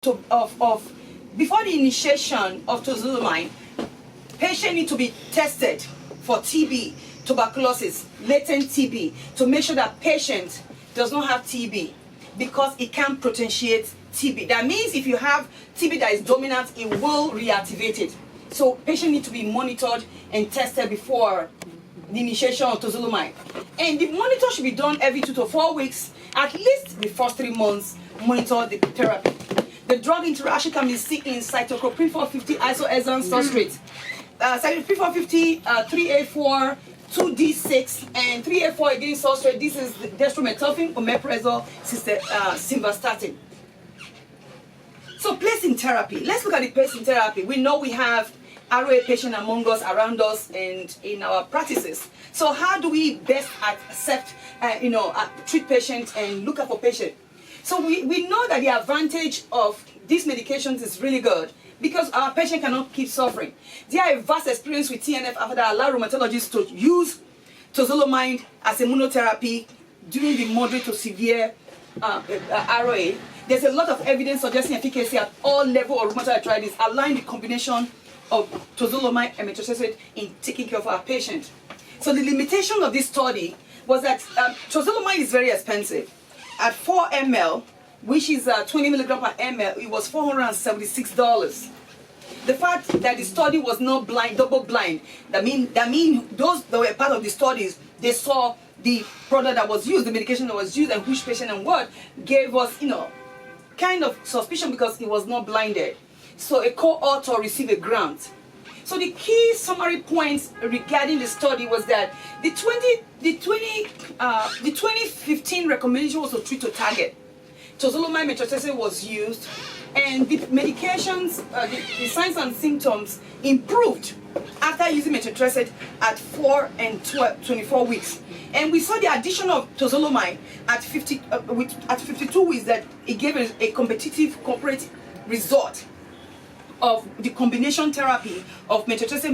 before the initiation of tozolamide, patient need to be tested for TB, tuberculosis, latent TB, to make sure that patient does not have TB, because it can potentiate TB. That means if you have TB that is dominant, it will reactivate it. So patient need to be monitored and tested before the initiation of tozolamide. And the monitor should be done every 2 to 4 weeks, at least the first 3 months, monitor the therapy. The drug interaction can be seen in cytochrome 450 isohexane substrate. Cytochrome 450, 3A4, 2D6, and 3A4 again substrate. This is dextromethorphan, omeprazole, simvastatin. So place in therapy. Let's look at the place in therapy. We know we have ROA patients among us, around us, and in our practices. So how do we best accept, treat patients and look out for patients? So we know that the advantage of these medications is really good, because our patient cannot keep suffering. There are a vast experience with TNF after that allow rheumatologists to use tozolamide as a monotherapy during the moderate to severe ROA. There's a lot of evidence suggesting efficacy at all levels of rheumatoid arthritis, allowing the combination of tozolamide and methotrexate in taking care of our patient. So the limitation of this study was that tozolamide is very expensive. At 4 ml, which is 20 milligram per ml, it was $476. The fact that the study was not blind, double blind, that mean those that were part of the studies, they saw the product that was used, the medication that was used, and which patient and what, gave us, kind of suspicion, because it was not blinded. So a co-author received a grant. So the key summary points regarding the study was that the 2015 recommendation was to treat to target. Tozolamide methotrexate was used, and the medications, the signs and symptoms improved after using methotrexate at 4 and 24 weeks. And we saw the addition of tozolamide at 52 weeks, that it gave a competitive corporate result of the combination therapy of methotrexate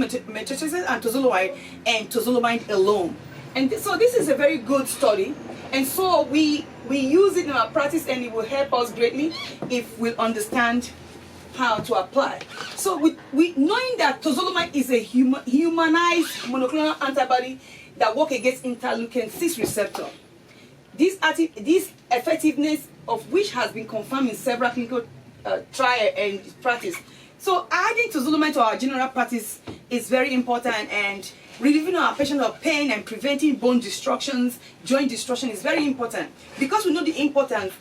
and tozolamide alone. And so this is a very good study, and so we use it in our practice, and it will help us greatly if we understand how to apply. So we knowing that tozolamide is a humanized monoclonal antibody that works against interleukin-6 receptor. This effectiveness of which has been confirmed in several clinical trials and practice. So adding tozolamide to our general practice is very important, and relieving our patient of pain and preventing bone destructions, joint destruction is very important. Because we know the importance,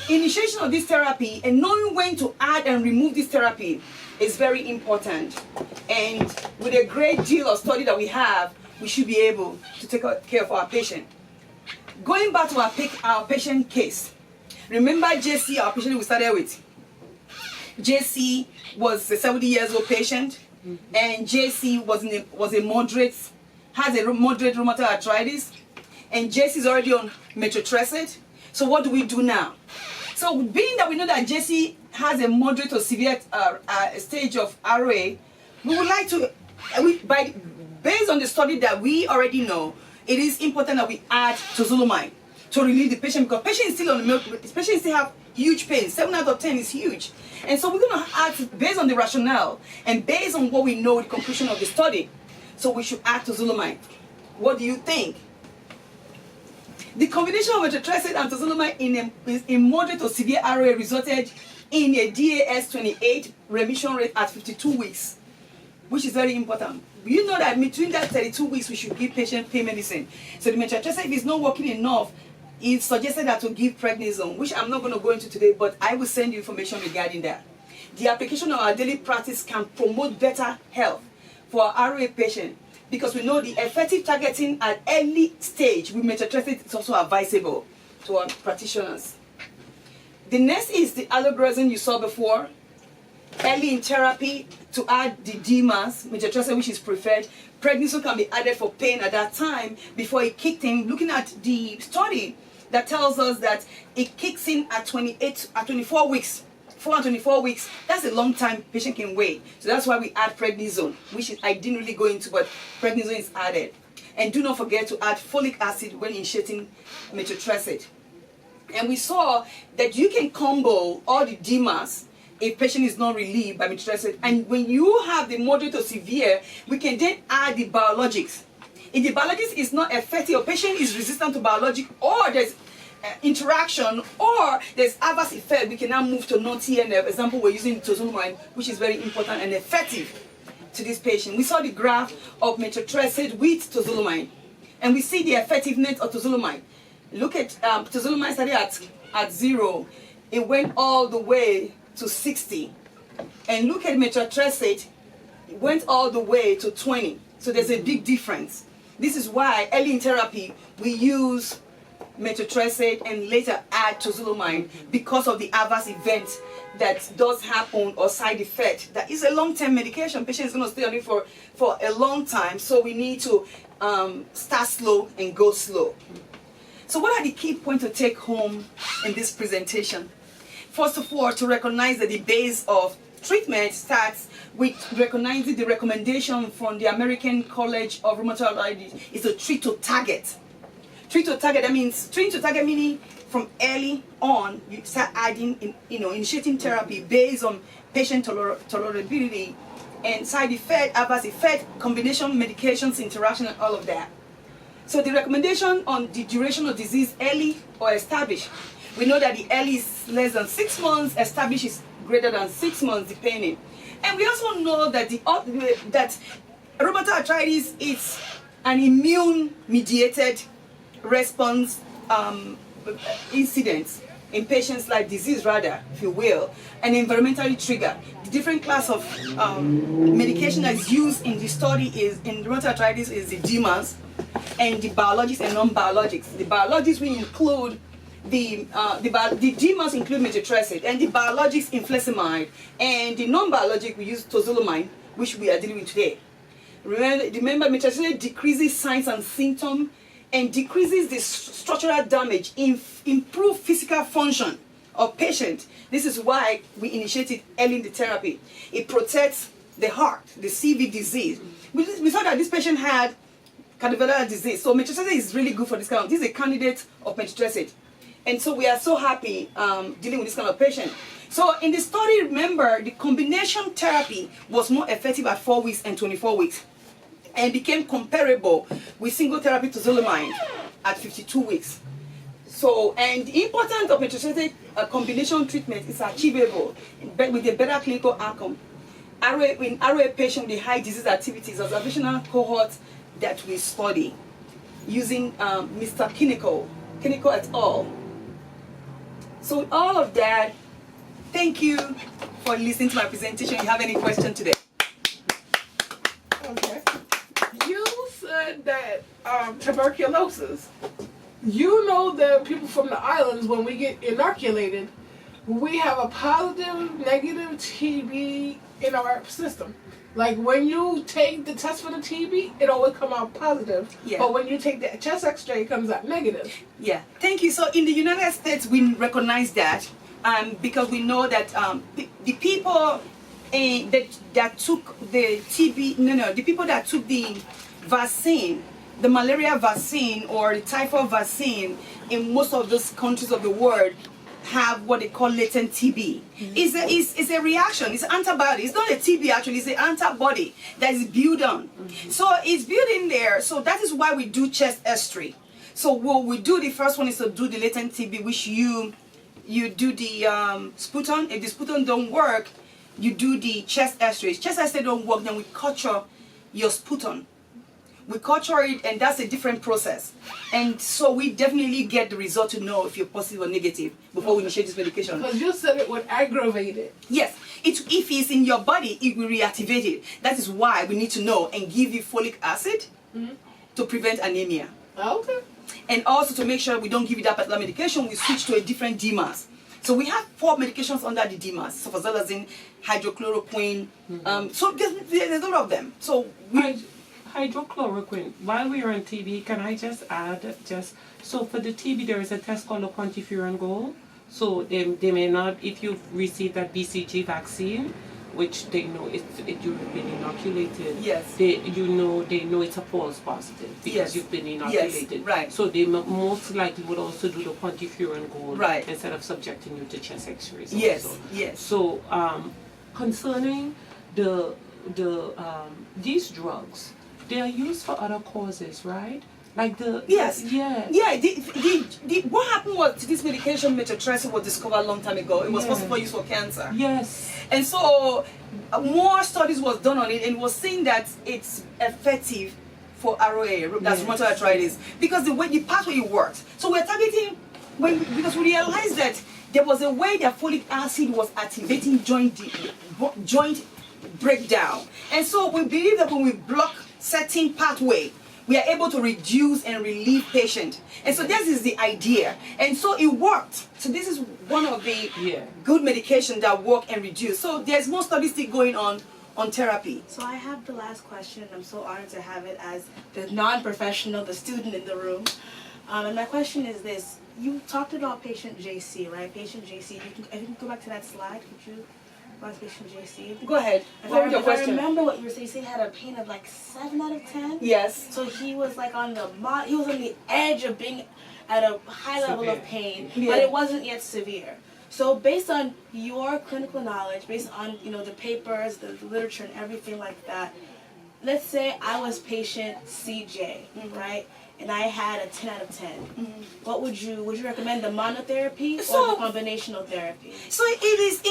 initiation of this therapy and knowing when to add and remove this therapy is very important. And with a great deal of study that we have, we should be able to take care of our patient. Going back to our patient case, remember JC, our patient we started with. JC was a 70-year-old patient, and JC has a moderate rheumatoid arthritis, and JC is already on methotrexate. So what do we do now? So being that we know that JC has a moderate or severe stage of RA, we would like to, based on the study that we already know, it is important that we add tozolamide to relieve the patient, because patients still on the patients still have huge pain. 7 out of 10 is huge. And so we're going to add, based on the rationale and based on what we know, the conclusion of the study, so we should add tozolamide. What do you think? The combination of methotrexate and tozolamide in moderate or severe RA resulted in a DAS28 remission rate at 52 weeks, which is very important. You know that between that 32 weeks, we should give patient pain medicine. So the methotrexate, if it's not working enough, it's suggested that to give prednisone, which I'm not going to go into today, but I will send you information regarding that. The application of our daily practice can promote better health for our RA patient, because we know the effective targeting at early stage with methotrexate is also advisable to our practitioners. The next is the allopurinol you saw before. Early in therapy, to add the DMARS, methotrexate, which is preferred. Prednisone can be added for pain at that time before it kicked in. Looking at the study that tells us that it kicks in at 24 weeks. 4 and 24 weeks, that's a long time patient can wait. So that's why we add prednisone, which I didn't really go into, but prednisone is added. And do not forget to add folic acid when initiating methotrexate. And we saw that you can combo all the DMARDs if patient is not relieved by methotrexate. And when you have the moderate to severe, we can then add the biologics. If the biologics is not effective, or patient is resistant to biologic, or there's interaction, or there's adverse effect, we can now move to non-TNF. Example, we're using tozolamide, which is very important and effective to this patient. We saw the graph of methotrexate with tozolamide, and we see the effectiveness of tozolamide. Look at tozolamide started at 0. It went all the way to 60. And look at methotrexate, it went all the way to 20. So there's a big difference. This is why early in therapy we use methotrexate and later add tozolamide, because of the adverse event that does happen, or side effect that is a long-term medication. Patient is going to stay on it for a long time, so we need to start slow and go slow. So what are the key points to take home in this presentation? First of all, to recognize that the base of treatment starts with recognizing the recommendation from the American College of Rheumatoid Arthritis is to treat to target. Treat to target, that means treat to target, meaning from early on you start adding, initiating therapy based on patient tolerability and side effect, adverse effect, combination medications, interaction, and all of that. So the recommendation on the duration of disease, early or established. We know that the early is less than 6 months, established is greater than 6 months, depending. And we also know that that rheumatoid arthritis is an immune-mediated response incident in patients, like disease rather, if you will, and environmentally triggered. The different class of medication that is used in the study is in rheumatoid arthritis is the DMARDs and the biologics and non-biologics. The biologics we include the DMARDs include methotrexate, and the biologics infliximide, and the non-biologic we use tozolamide, which we are dealing with today. Remember methotrexate decreases signs and symptoms and decreases the structural damage, improve physical function of patient. This is why we initiated early in the therapy. It protects the heart, the CV disease. We saw that this patient had cardiovascular disease, so methotrexate is really good for this kind of. This is a candidate of methotrexate. And so we are so happy dealing with this kind of patient. So in the study, remember, the combination therapy was more effective at 4 weeks and 24 weeks, and became comparable with single therapy tozolamide at 52 weeks. So, and the importance of methotrexate combination treatment is achievable with a better clinical outcome. In RA patients with high disease activities, observational cohorts that we study using Mr. Kinnickle et al. So with all of that, thank you for listening to my presentation. You have any question today? Okay. You said that tuberculosis, you know that people from the islands, when we get inoculated, we have a positive, negative TB in our system. Like when you take the test for the TB, it always come out positive. Yeah. But when you take the chest X-ray, it comes out negative. Yeah. Thank you. So in the United States, we recognize that because we know that the people that took the TB, the people that took the vaccine, the malaria vaccine or the typhoid vaccine in most of those countries of the world have what they call latent TB. It's a reaction, it's an antibody. It's not a TB actually, it's an antibody that is built on. So it's built in there, so that is why we do chest X-ray. So what we do, the first one is to do the latent TB, which you do the sputum. If the sputum don't work, you do the chest X-ray. Chest X-ray don't work, then we culture your sputum. We culture it, and that's a different process. And so we definitely get the result to know if you're positive or negative before we initiate this medication. Because you said it would aggravate it. Yes. If it's in your body, it will reactivate it. That is why we need to know and give you folic acid to prevent anemia. Okay. And also to make sure we don't give you that particular medication, we switch to a different DMARDs. So we have 4 medications under the DMARDs: sulfasalazine, hydrochloroquine. So there's a lot of them. So hydrochloroquine. While we are on TB, can I just add, so for the TB there is a test called a quantiferon goal. So they may not, if you've received that BCG vaccine, which they know you've been inoculated. Yes. They know it's a false positive because Yes. you've been Yes, inoculated. right. So they most likely would also do the quantiferon gold Right. instead of subjecting you to chest X-rays. Yes, Also. yes. So concerning these drugs, they are used for other causes, right? Like Yes. yeah. Yeah. What happened was this medication, methotrexate, was discovered a long time ago. It was Yeah. first of all used for cancer. Yes. And so more studies was done on it, and was seen that it's effective for ROA, that's Yes. rheumatoid arthritis, because the pathway works. So we're targeting because we realized that there was a way that folic acid was activating joint breakdown, and so we believe that when we block certain pathway, we are able to reduce and relieve patient. And so this is the idea. And so it worked. So this is one of the good medications that work and reduce. So there's more studies still going on therapy. So I have the last question. I'm so honored to have it as the non-professional, the student in the room. And my question is this. You talked about patient JC, right? Patient JC. If you can go back to that slide, could you? About patient JC. Go ahead. If What was your if I question? remember what you were saying, you said he had a pain of like 7 out of 10? Yes. So he was like he was on the edge of being at a high level of pain, Yeah. but it wasn't yet severe. So based on your clinical knowledge, based on the papers, the literature and everything like that, let's say I was patient CJ, right? And I had a 10 out of 10. What would you recommend, the monotherapy or the combinational therapy? So it is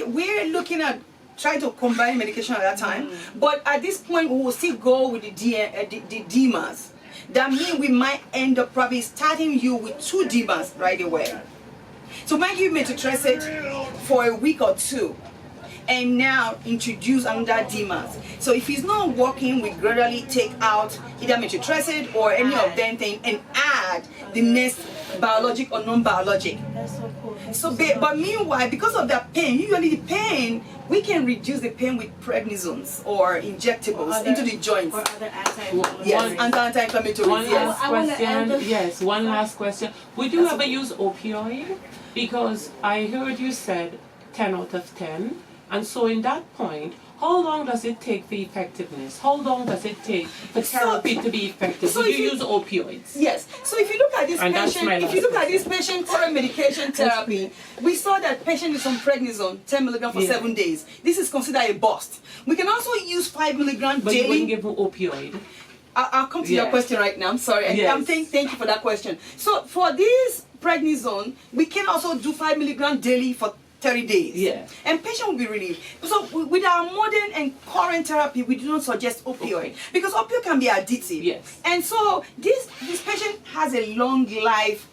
we're looking at trying to combine medication at that time, but at this point we will still go with the DMARS. That means we might end up probably starting you with 2 DMARS right away. So might give methotrexate for a week or 2, and now introduce another DMARS. So if it's not working, we gradually take out either methotrexate or any of them thing and add the next biologic or non-biologic. That's so cool. But meanwhile, because of that pain, usually the pain, we can reduce the pain with prednisons or injectables into the joints. Or other anti-inflammatories. Yes, anti-inflammatories. One Yes. last question. Yes, one last question. Would you ever use opioid? Because I heard you said 10 out of 10. And so in that point, how long does it take for effectiveness? How long does it take for therapy to be effective? So Would if you you- use opioids? Yes. So if you look at this And that's patient, my if you last look at this patient current medication therapy, we saw that patient is on prednisone 10 milligram for 7 days. This is considered a bust. We can also use 5 milligram But you wouldn't daily. give them opioid. I'll come to your Yes. question right now. I'm sorry. Yes. Thank you for that question. So for this prednisone, we can also do 5 milligram daily for 30 days. Yeah. And patient will be relieved. So with our modern and current therapy, we do not suggest opioid because opioid can be addictive. Yes. And so this patient has a long life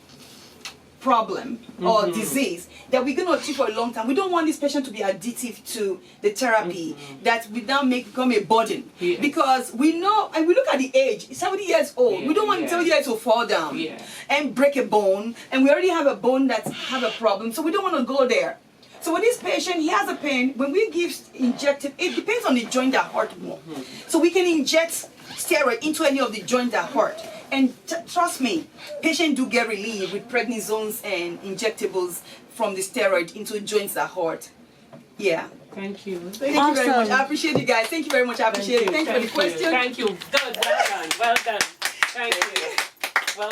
problem or disease that we're going to treat for a long time. We don't want this patient to be addictive to the therapy that we now become a burden. Yes. Because we know, and we look at the age, 70 years old. We don't want 70 years to fall down and break a bone. And we already have a bone that have a problem, so we don't want to go there. So with this patient, he has a pain. When we give injective, it depends on the joint that hurt more. So we can inject steroid into any of the joints that hurt. And trust me, patients do get relief with prednisones and injectables from the steroid into joints that hurt. Yeah. Thank you. Thank you very much. I appreciate you guys. Thank you very much. I appreciate it. Thank you for the question. Thank you. Good. Well done. Well done. Thank you.